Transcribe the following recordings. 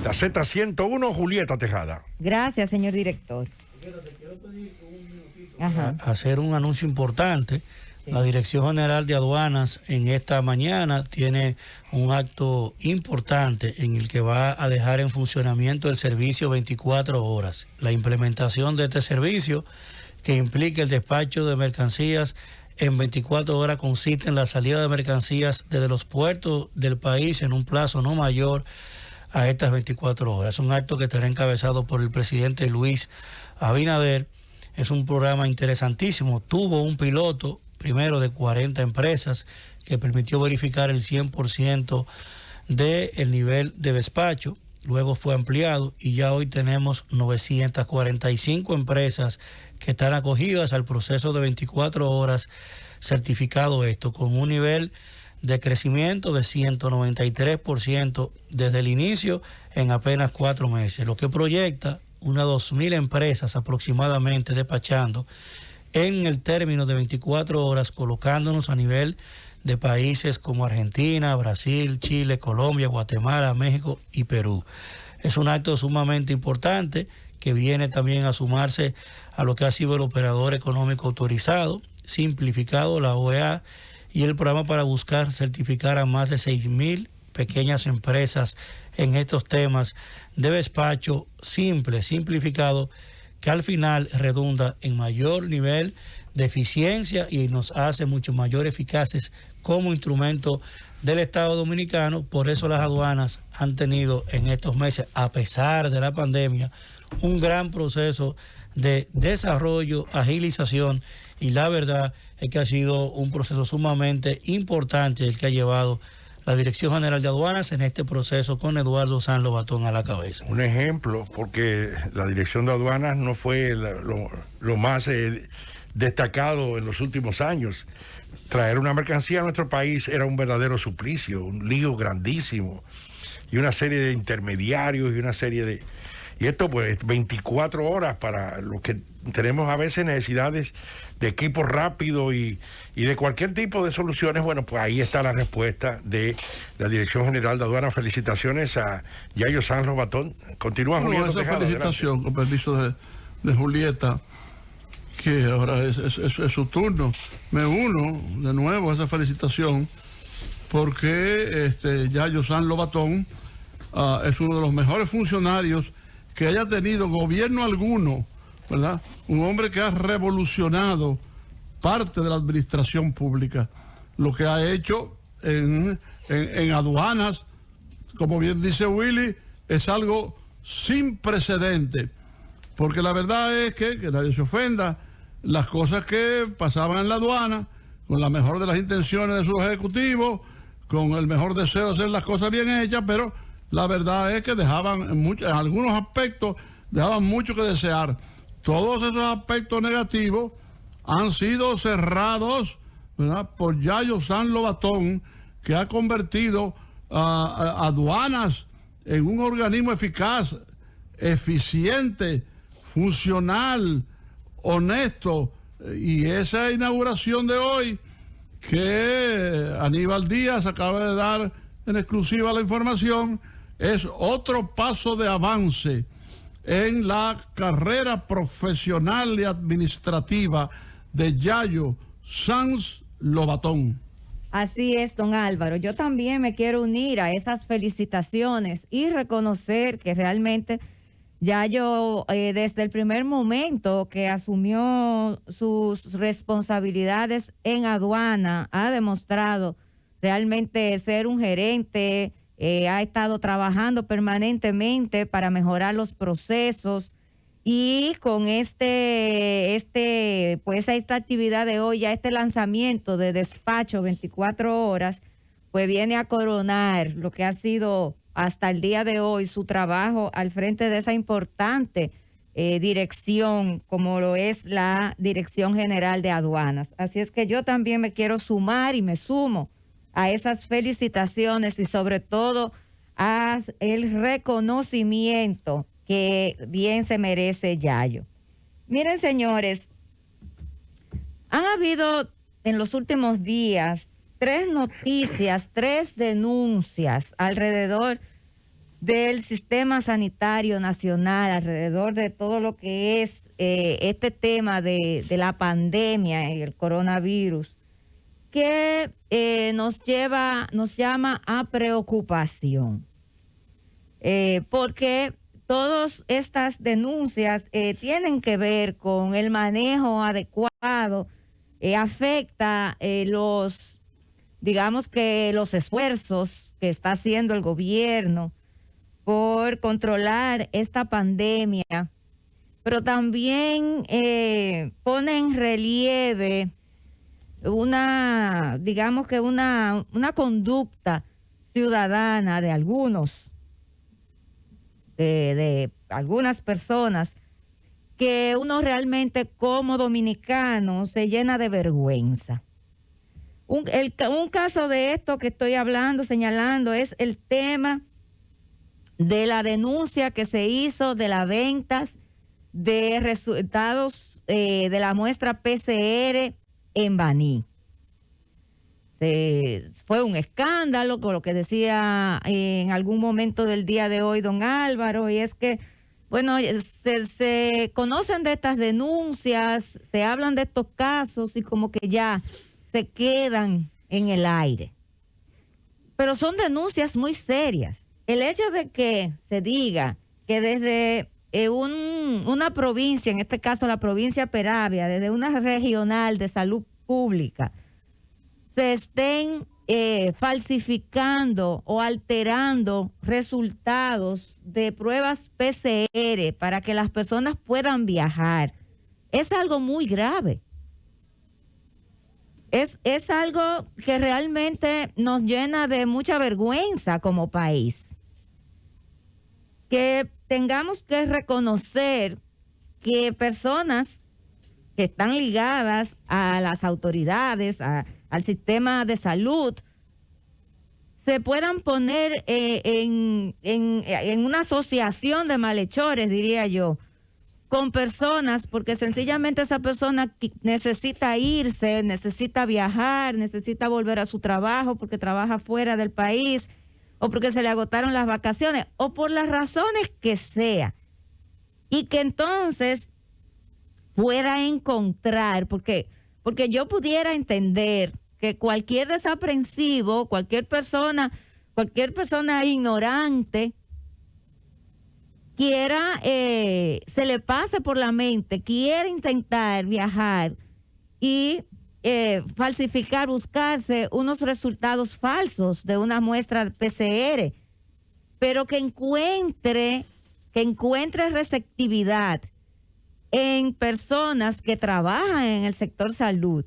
La Z101, Julieta Tejada. Gracias, señor director. Ajá. Hacer un anuncio importante. Sí. La Dirección General de Aduanas en esta mañana tiene un acto importante en el que va a dejar en funcionamiento el servicio 24 horas. La implementación de este servicio, que implica el despacho de mercancías en 24 horas, consiste en la salida de mercancías desde los puertos del país en un plazo no mayor a estas 24 horas. Es un acto que estará encabezado por el presidente Luis Abinader. Es un programa interesantísimo. Tuvo un piloto primero de 40 empresas que permitió verificar el 100% del nivel de despacho. Luego fue ampliado y ya hoy tenemos 945 empresas que están acogidas al proceso de 24 horas certificado esto, con un nivel de crecimiento de 193% desde el inicio en apenas 4 meses, lo que proyecta unas 2.000 empresas aproximadamente despachando en el término de 24 horas, colocándonos a nivel de países como Argentina, Brasil, Chile, Colombia, Guatemala, México y Perú. Es un acto sumamente importante que viene también a sumarse a lo que ha sido el operador económico autorizado, simplificado, la OEA, y el programa para buscar certificar a más de 6.000 pequeñas empresas en estos temas de despacho simple, simplificado, que al final redunda en mayor nivel de eficiencia y nos hace mucho mayor eficaces como instrumento del Estado Dominicano. Por eso las aduanas han tenido en estos meses, a pesar de la pandemia, un gran proceso de desarrollo, agilización, y la verdad es que ha sido un proceso sumamente importante el que ha llevado la Dirección General de Aduanas en este proceso con Eduardo San Lobatón a la cabeza. Un ejemplo, porque la Dirección de Aduanas no fue lo más destacado en los últimos años. Traer una mercancía a nuestro país era un verdadero suplicio, un lío grandísimo, y una serie de intermediarios y una serie de... Y esto pues 24 horas para los que tenemos a veces necesidades de equipo rápido y de cualquier tipo de soluciones. Bueno, pues ahí está la respuesta de la Dirección General de Aduanas. Felicitaciones a Yayo San Lobatón. Continúa, Julieta esa Tejada, felicitación, con permiso de Julieta, que ahora es su turno. Me uno de nuevo a esa felicitación porque Yayo San Lobatón es uno de los mejores funcionarios que haya tenido gobierno alguno, ¿verdad? Un hombre que ha revolucionado parte de la administración pública. Lo que ha hecho en aduanas, como bien dice Willy, es algo sin precedente. Porque la verdad es que nadie se ofenda, las cosas que pasaban en la aduana, con la mejor de las intenciones de su ejecutivo, con el mejor deseo de hacer las cosas bien hechas, pero la verdad es que dejaban, en algunos aspectos, dejaban mucho que desear. Todos esos aspectos negativos han sido cerrados, ¿verdad?, por Yayo San Lobatón, que ha convertido a aduanas en un organismo eficaz, eficiente, funcional, honesto. Y esa inauguración de hoy, que Aníbal Díaz acaba de dar en exclusiva la información, es otro paso de avance en la carrera profesional y administrativa de Yayo Sanz Lobatón. Así es, don Álvaro. Yo también me quiero unir a esas felicitaciones y reconocer que realmente Yayo, desde el primer momento que asumió sus responsabilidades en aduana, ha demostrado realmente ser un gerente. Ha estado trabajando permanentemente para mejorar los procesos, y con pues esta actividad de hoy, ya este lanzamiento de despacho 24 horas, pues viene a coronar lo que ha sido hasta el día de hoy su trabajo al frente de esa importante dirección como lo es la Dirección General de Aduanas. Así es que yo también me quiero sumar y me sumo a esas felicitaciones y sobre todo a el reconocimiento que bien se merece Yayo. Miren, señores, han habido en los últimos días 3 noticias, 3 denuncias alrededor del sistema sanitario nacional alrededor de todo lo que es este tema de la pandemia y el coronavirus, que nos llama a preocupación, porque todas estas denuncias tienen que ver con el manejo adecuado, afecta digamos que los esfuerzos que está haciendo el gobierno por controlar esta pandemia, pero también pone en relieve digamos que una conducta ciudadana de algunas personas, que uno realmente como dominicano se llena de vergüenza. Un caso de esto que estoy señalando, es el tema de la denuncia que se hizo de las ventas de resultados de la muestra PCR en Baní. Fue un escándalo con lo que decía en algún momento del día de hoy don Álvaro, y es que, bueno, se conocen de estas denuncias, se hablan de estos casos y como que ya se quedan en el aire. Pero son denuncias muy serias. El hecho de que se diga que desde una provincia, en este caso la provincia Peravia, desde una regional de salud pública, se estén falsificando o alterando resultados de pruebas PCR para que las personas puedan viajar, es algo muy grave. Es algo que realmente nos llena de mucha vergüenza como país. Que tengamos que reconocer que personas que están ligadas a las autoridades, al sistema de salud, se puedan poner en una asociación de malhechores, diría yo, con personas, porque sencillamente esa persona necesita irse, necesita viajar, necesita volver a su trabajo porque trabaja fuera del país, o porque se le agotaron las vacaciones, o por las razones que sea, y que entonces pueda encontrar, porque yo pudiera entender que cualquier desaprensivo, cualquier persona ignorante, se le pase por la mente, quiere intentar viajar y falsificar, buscarse unos resultados falsos de una muestra PCR, pero que encuentre receptividad en personas que trabajan en el sector salud.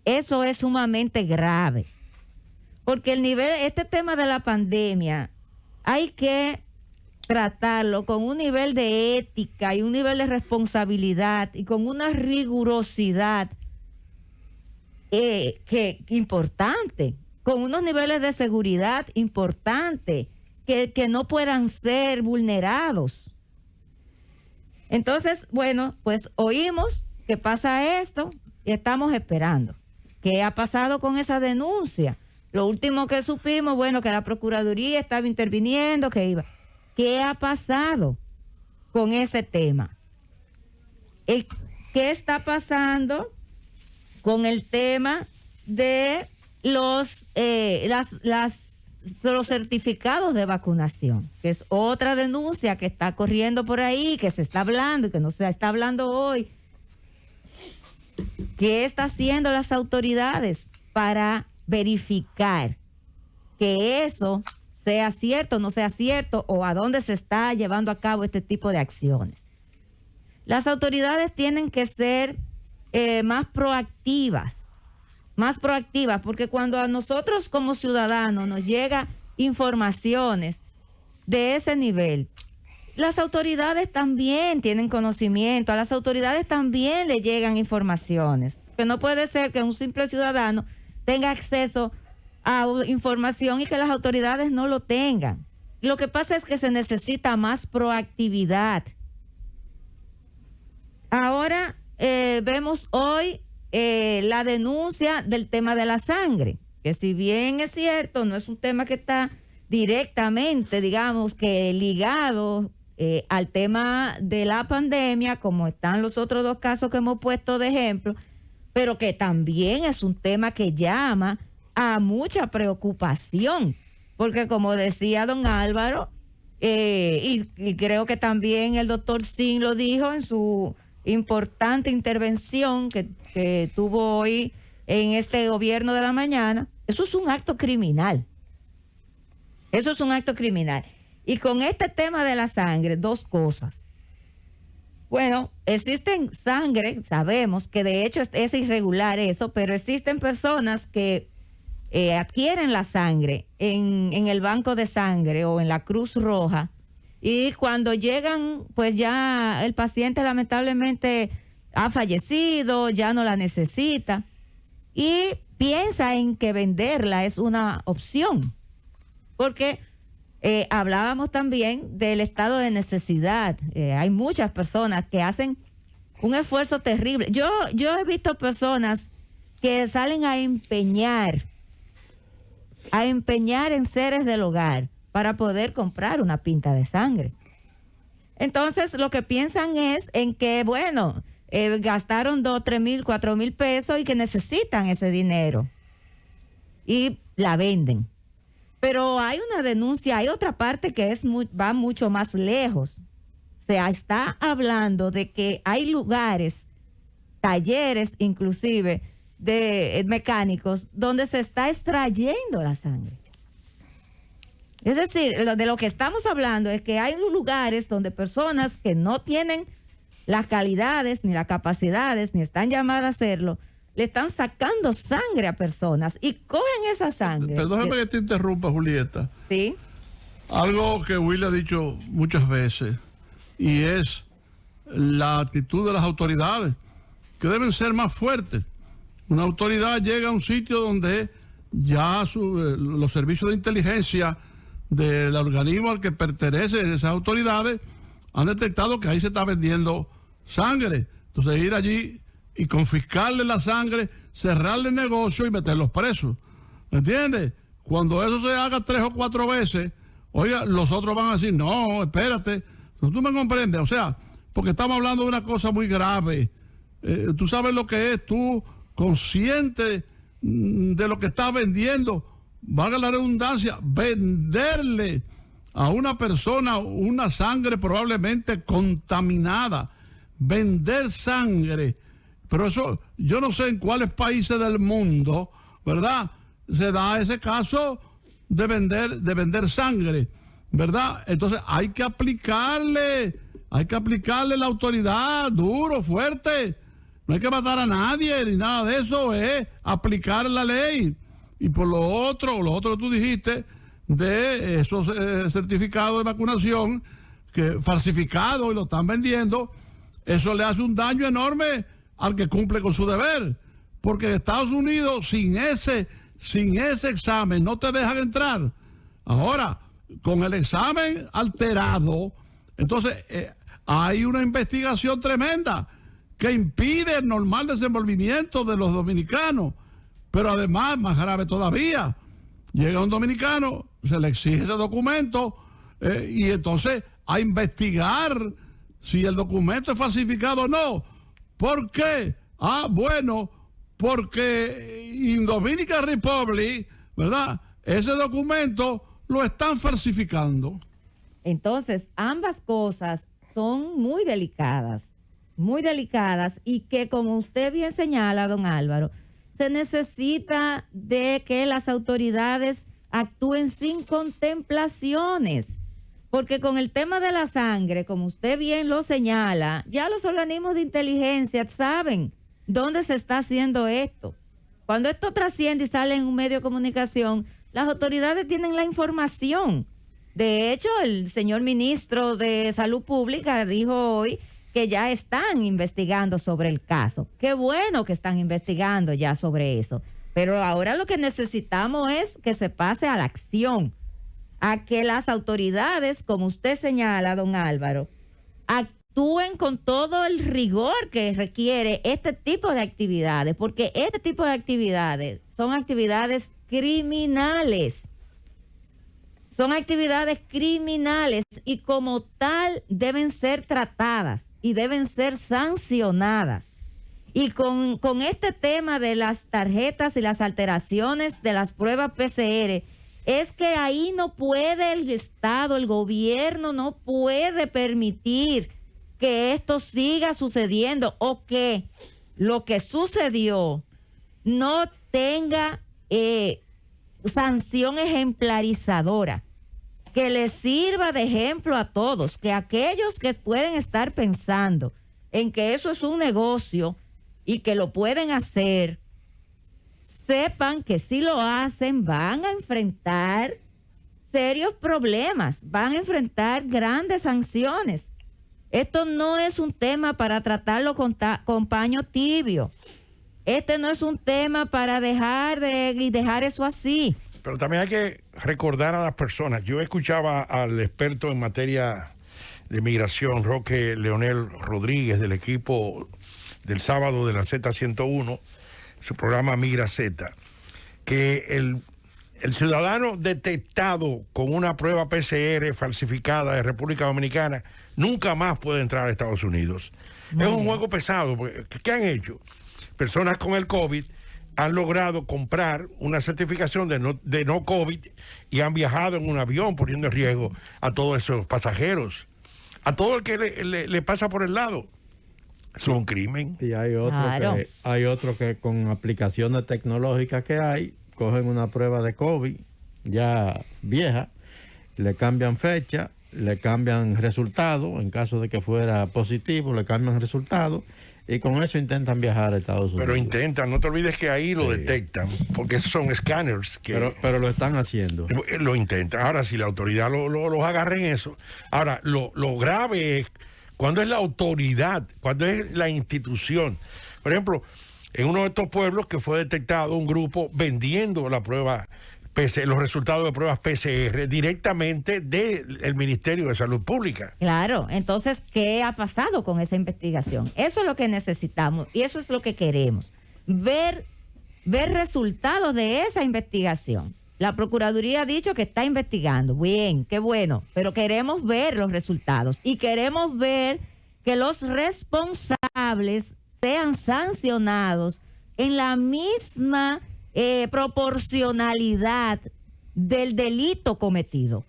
Eso es sumamente grave, porque este tema de la pandemia hay que tratarlo con un nivel de ética y un nivel de responsabilidad y con una rigurosidad importante, con unos niveles de seguridad importantes que no puedan ser vulnerados. Entonces, bueno, pues oímos que pasa esto y estamos esperando. ¿Qué ha pasado con esa denuncia? Lo último que supimos, bueno, que la Procuraduría estaba interviniendo, que iba. ¿Qué ha pasado con ese tema? ¿Qué está pasando con el tema de los certificados de vacunación? Que es otra denuncia que está corriendo por ahí, que se está hablando y que no se está hablando hoy. ¿Qué están haciendo las autoridades para verificar que eso sea cierto o no sea cierto, o a dónde se está llevando a cabo este tipo de acciones? Las autoridades tienen que ser más proactivas, porque cuando a nosotros como ciudadanos nos llega informaciones de ese nivel, las autoridades también tienen conocimiento, a las autoridades también le llegan informaciones, que no puede ser que un simple ciudadano tenga acceso a información y que las autoridades no lo tengan. Lo que pasa es que se necesita más proactividad. Ahora vemos hoy la denuncia del tema de la sangre, que si bien es cierto, no es un tema que está directamente, digamos que ligado al tema de la pandemia, como están los otros dos casos que hemos puesto de ejemplo, pero que también es un tema que llama a mucha preocupación, porque como decía don Álvaro, y creo que también el doctor Sin lo dijo en su importante intervención que tuvo hoy en este gobierno de la mañana, eso es un acto criminal. Eso es un acto criminal. Y con este tema de la sangre, dos cosas. Bueno, existen sangre, sabemos que de hecho es irregular eso, pero existen personas que adquieren la sangre en el banco de sangre o en la Cruz Roja, y cuando llegan, pues ya el paciente lamentablemente ha fallecido, ya no la necesita, y piensa en que venderla es una opción, porque hablábamos también del estado de necesidad. Hay muchas personas que hacen un esfuerzo terrible. Yo he visto personas que salen a empeñar en seres del hogar para poder comprar una pinta de sangre. Entonces lo que piensan es en que, bueno, gastaron 2, 3 mil, 4 mil pesos y que necesitan ese dinero y la venden. Pero hay una denuncia, hay otra parte que va mucho más lejos. O sea, está hablando de que hay lugares, talleres inclusive, de mecánicos, donde se está extrayendo la sangre. Es decir, de lo que estamos hablando es que hay lugares donde personas que no tienen las calidades, ni las capacidades, ni están llamadas a hacerlo, le están sacando sangre a personas y cogen esa sangre. Perdóname que te interrumpa, Julieta. Sí. Algo que Will ha dicho muchas veces, y es la actitud de las autoridades, que deben ser más fuertes. Una autoridad llega a un sitio donde ya los servicios de inteligencia del organismo al que pertenecen esas autoridades han detectado que ahí se está vendiendo sangre. Entonces ir allí y confiscarle la sangre, cerrarle el negocio y meterlos presos. ¿Entiendes? Cuando eso se haga 3 o 4 veces, oiga, los otros van a decir, no, espérate, tú me comprendes. O sea, porque estamos hablando de una cosa muy grave. Tú sabes lo que es, tú consciente de lo que estás vendiendo, valga la redundancia, venderle a una persona una sangre probablemente contaminada, vender sangre. Pero eso, yo no sé en cuáles países del mundo, ¿verdad?, se da ese caso de vender sangre, ¿verdad? Entonces hay que aplicarle la autoridad duro, fuerte. No hay que matar a nadie ni nada de eso, es aplicar la ley. Y por lo otro que tú dijiste, de esos certificados de vacunación que falsificados y lo están vendiendo, eso le hace un daño enorme al que cumple con su deber, porque Estados Unidos sin ese examen no te dejan entrar. Ahora, con el examen alterado, entonces hay una investigación tremenda que impide el normal desenvolvimiento de los dominicanos. Pero además, más grave todavía, llega un dominicano, se le exige ese documento y entonces a investigar si el documento es falsificado o no. ¿Por qué? Bueno, porque en Dominican Republic, ¿verdad?, ese documento lo están falsificando. Entonces, ambas cosas son muy delicadas y que, como usted bien señala, don Álvaro, se necesita de que las autoridades actúen sin contemplaciones, porque con el tema de la sangre, como usted bien lo señala, ya los organismos de inteligencia saben dónde se está haciendo esto. Cuando esto trasciende y sale en un medio de comunicación, las autoridades tienen la información. De hecho, el señor ministro de Salud Pública dijo hoy que ya están investigando sobre el caso. Qué bueno que están investigando ya sobre eso. Pero ahora lo que necesitamos es que se pase a la acción, a que las autoridades, como usted señala, don Álvaro, actúen con todo el rigor que requiere este tipo de actividades, porque este tipo de actividades son actividades criminales. Son actividades criminales y como tal deben ser tratadas y deben ser sancionadas. Y con este tema de las tarjetas y las alteraciones de las pruebas PCR, es que ahí no puede el Estado, el gobierno no puede permitir que esto siga sucediendo o que lo que sucedió no tenga sanción ejemplarizadora, que les sirva de ejemplo a todos, que aquellos que pueden estar pensando en que eso es un negocio y que lo pueden hacer, sepan que si lo hacen van a enfrentar serios problemas, van a enfrentar grandes sanciones. Esto no es un tema para tratarlo con paño tibio. Este no es un tema para dejar eso así. Pero también hay que recordar a las personas. Yo escuchaba al experto en materia de migración, Roque Leonel Rodríguez, del equipo del sábado de la Z101, su programa Migra Z, que el ciudadano detectado con una prueba PCR falsificada de República Dominicana nunca más puede entrar a Estados Unidos. Es un juego pesado. ¿Qué han hecho? Personas con el COVID han logrado comprar una certificación de no COVID y han viajado en un avión poniendo en riesgo a todos esos pasajeros, a todo el que le pasa por el lado. Es un crimen. Y hay otro que con aplicaciones tecnológicas que cogen una prueba de COVID ya vieja, le cambian fecha, le cambian resultado, en caso de que fuera positivo, le cambian resultado, y con eso intentan viajar a Estados Unidos. Pero intentan, no te olvides que ahí lo detectan, porque esos son escáneres. Pero lo están haciendo. Lo intentan. Ahora, si la autoridad los agarra en eso. Ahora, lo grave es cuando es la autoridad, cuando es la institución. Por ejemplo, en uno de estos pueblos que fue detectado un grupo vendiendo la prueba los resultados de pruebas PCR directamente del Ministerio de Salud Pública. Claro, entonces, ¿qué ha pasado con esa investigación? Eso es lo que necesitamos y eso es lo que queremos. Ver resultados de esa investigación. La Procuraduría ha dicho que está investigando. Bien, qué bueno, pero queremos ver los resultados y queremos ver que los responsables sean sancionados en la misma proporcionalidad del delito cometido,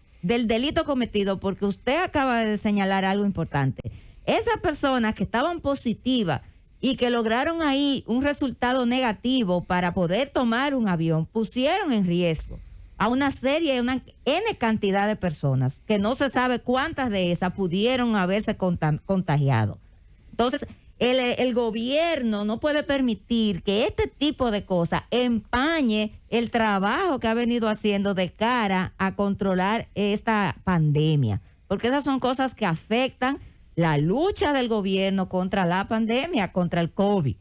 porque usted acaba de señalar algo importante. Esas personas que estaban positivas y que lograron ahí un resultado negativo para poder tomar un avión, pusieron en riesgo a una N cantidad de personas, que no se sabe cuántas de esas pudieron haberse contagiado. Entonces, el gobierno no puede permitir que este tipo de cosas empañe el trabajo que ha venido haciendo de cara a controlar esta pandemia, porque esas son cosas que afectan la lucha del gobierno contra la pandemia, contra el COVID.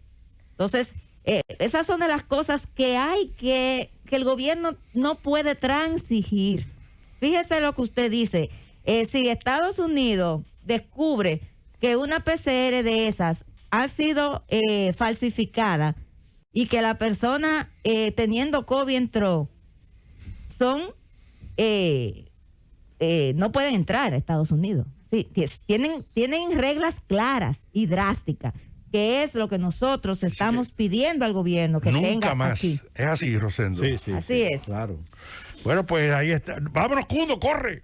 Entonces, esas son de las cosas que el gobierno no puede transigir. Fíjese lo que usted dice. Si Estados Unidos descubre que una PCR de esas ha sido falsificada y que la persona teniendo COVID entró, no pueden entrar a Estados Unidos. Sí, tienen reglas claras y drásticas, que es lo que nosotros estamos pidiendo al gobierno que nunca tenga más. aquí. Es así, Rosendo. Sí, así es. Claro. Bueno, pues ahí está. Vámonos, Cundo, corre.